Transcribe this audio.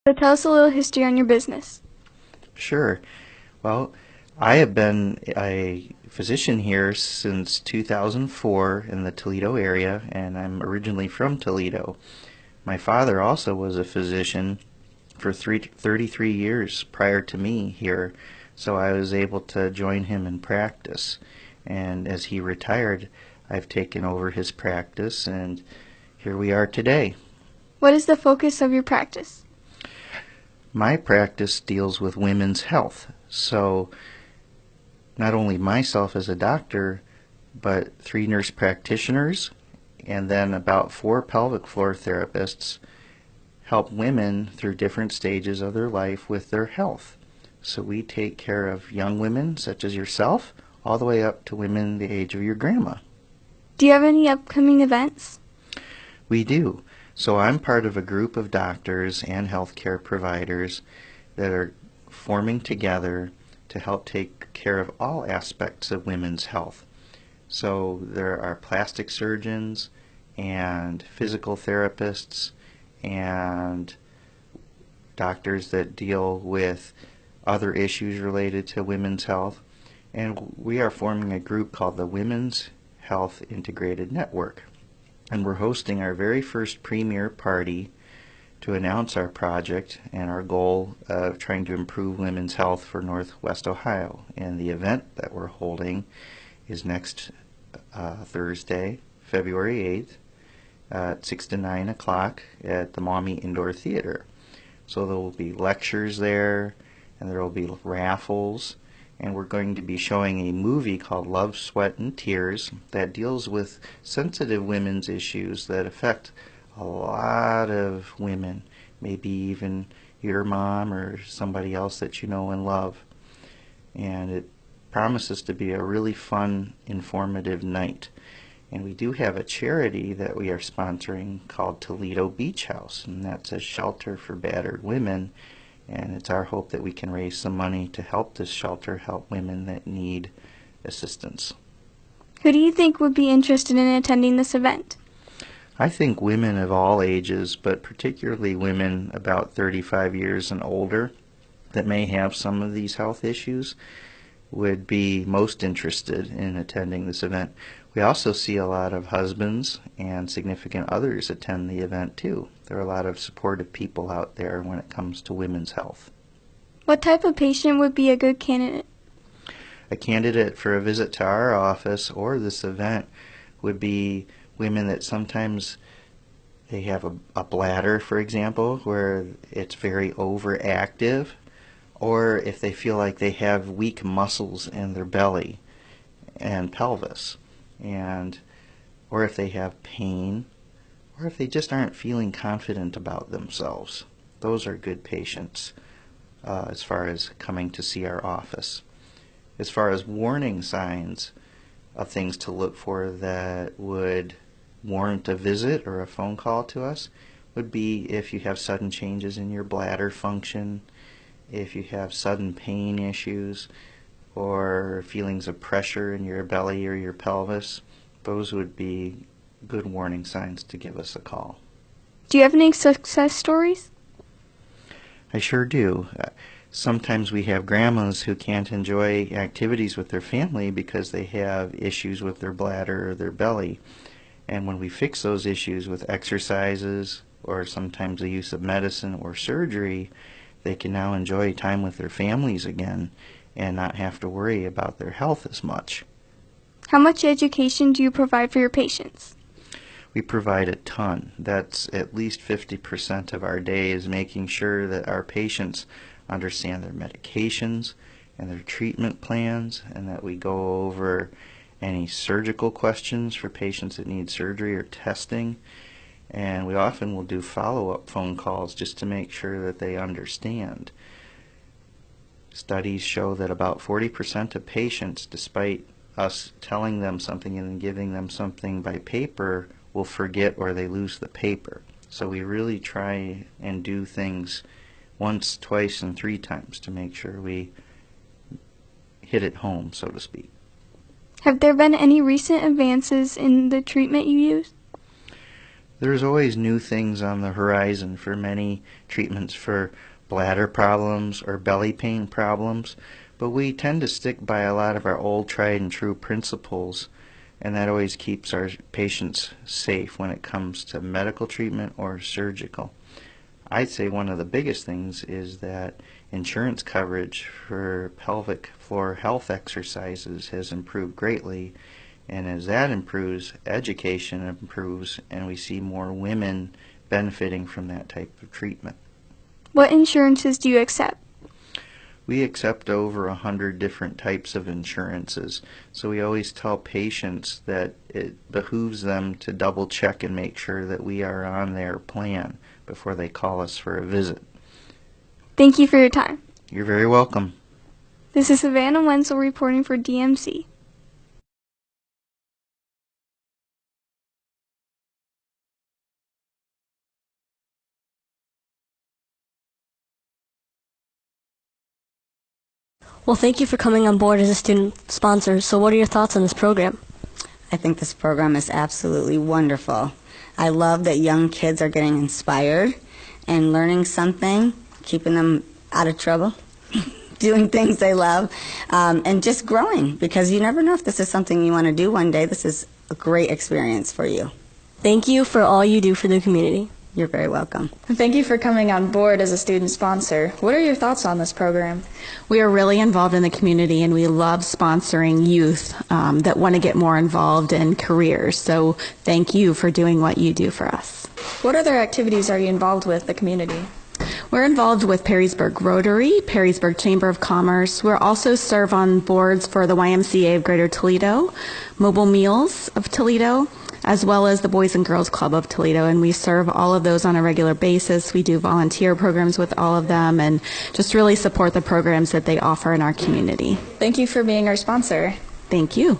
So tell us a little history on your business. Sure. Well, I have been a physician here since 2004 in the Toledo area, and I'm originally from Toledo. My father also was a physician for 33 years prior to me here, so I was able to join him in practice. And as he retired, I've taken over his practice, and here we are today. What is the focus of your practice? My practice deals with women's health, so not only myself as a doctor, but 3 nurse practitioners and then about 4 pelvic floor therapists help women through different stages of their life with their health. So we take care of young women such as yourself all the way up to women the age of your grandma. Do you have any upcoming events? We do. So I'm part of a group of doctors and healthcare providers that are forming together to help take care of all aspects of women's health. So there are plastic surgeons and physical therapists and doctors that deal with other issues related to women's health. And we are forming a group called the Women's Health Integrated Network. And we're hosting our very first premiere party to announce our project and our goal of trying to improve women's health for Northwest Ohio. And the event that we're holding is next Thursday, February 8th, at 6 to 9 o'clock at the Maumee Indoor Theater. So there will be lectures there, and there will be raffles, and we're going to be showing a movie called Love, Sweat, and Tears that deals with sensitive women's issues that affect a lot of women, maybe even your mom or somebody else that you know and love. And it promises to be a really fun, informative night. And we do have a charity that we are sponsoring called Toledo Beach House, and that's a shelter for battered women. And it's our hope that we can raise some money to help this shelter help women that need assistance. Who do you think would be interested in attending this event? I think women of all ages, but particularly women about 35 years and older that may have some of these health issues would be most interested in attending this event. We also see a lot of husbands and significant others attend the event too. There are a lot of supportive people out there when it comes to women's health. What type of patient would be a good candidate? A candidate for a visit to our office or this event would be women that sometimes they have a bladder, for example, where it's very overactive, or if they feel like they have weak muscles in their belly and pelvis, or if they have pain, or if they just aren't feeling confident about themselves. Those are good patients as far as coming to see our office. As far as warning signs of things to look for that would warrant a visit or a phone call to us would be if you have sudden changes in your bladder function, if you have sudden pain issues, or feelings of pressure in your belly or your pelvis. Those would be good warning signs to give us a call. Do you have any success stories? I sure do. Sometimes we have grandmas who can't enjoy activities with their family because they have issues with their bladder or their belly. And when we fix those issues with exercises or sometimes the use of medicine or surgery, they can now enjoy time with their families again and not have to worry about their health as much. How much education do you provide for your patients? We provide a ton. That's at least 50% of our day is making sure that our patients understand their medications and their treatment plans, and that we go over any surgical questions for patients that need surgery or testing. And we often will do follow-up phone calls just to make sure that they understand. Studies show that about 40% of patients, despite us telling them something and giving them something by paper, will forget or they lose the paper. So we really try and do things once, twice, and 3 times to make sure we hit it home, so to speak. Have there been any recent advances in the treatment you use? There's always new things on the horizon for many treatments for bladder problems or belly pain problems, but we tend to stick by a lot of our old tried and true principles, and that always keeps our patients safe when it comes to medical treatment or surgical. I'd say one of the biggest things is that insurance coverage for pelvic floor health exercises has improved greatly, and as that improves, education improves, and we see more women benefiting from that type of treatment. What insurances do you accept? We accept over 100 different types of insurances, so we always tell patients that it behooves them to double check and make sure that we are on their plan before they call us for a visit. Thank you for your time. You're very welcome. This is Savannah Wenzel reporting for DMC. Well, thank you for coming on board as a student sponsor. So what are your thoughts on this program? I think this program is absolutely wonderful. I love that young kids are getting inspired and learning something, keeping them out of trouble, doing things they love, and just growing, because you never know if this is something you want to do one day. This is a great experience for you. Thank you for all you do for the community. You're very welcome. Thank you for coming on board as a student sponsor. What are your thoughts on this program? We are really involved in the community, and we love sponsoring youth that want to get more involved in careers. So thank you for doing what you do for us. What other activities are you involved with the community? We're involved with Perrysburg Rotary, Perrysburg Chamber of Commerce. We also serve on boards for the YMCA of Greater Toledo, Mobile Meals of Toledo, as well as the Boys and Girls Club of Toledo, and we serve all of those on a regular basis. We do volunteer programs with all of them and just really support the programs that they offer in our community. Thank you for being our sponsor. Thank you.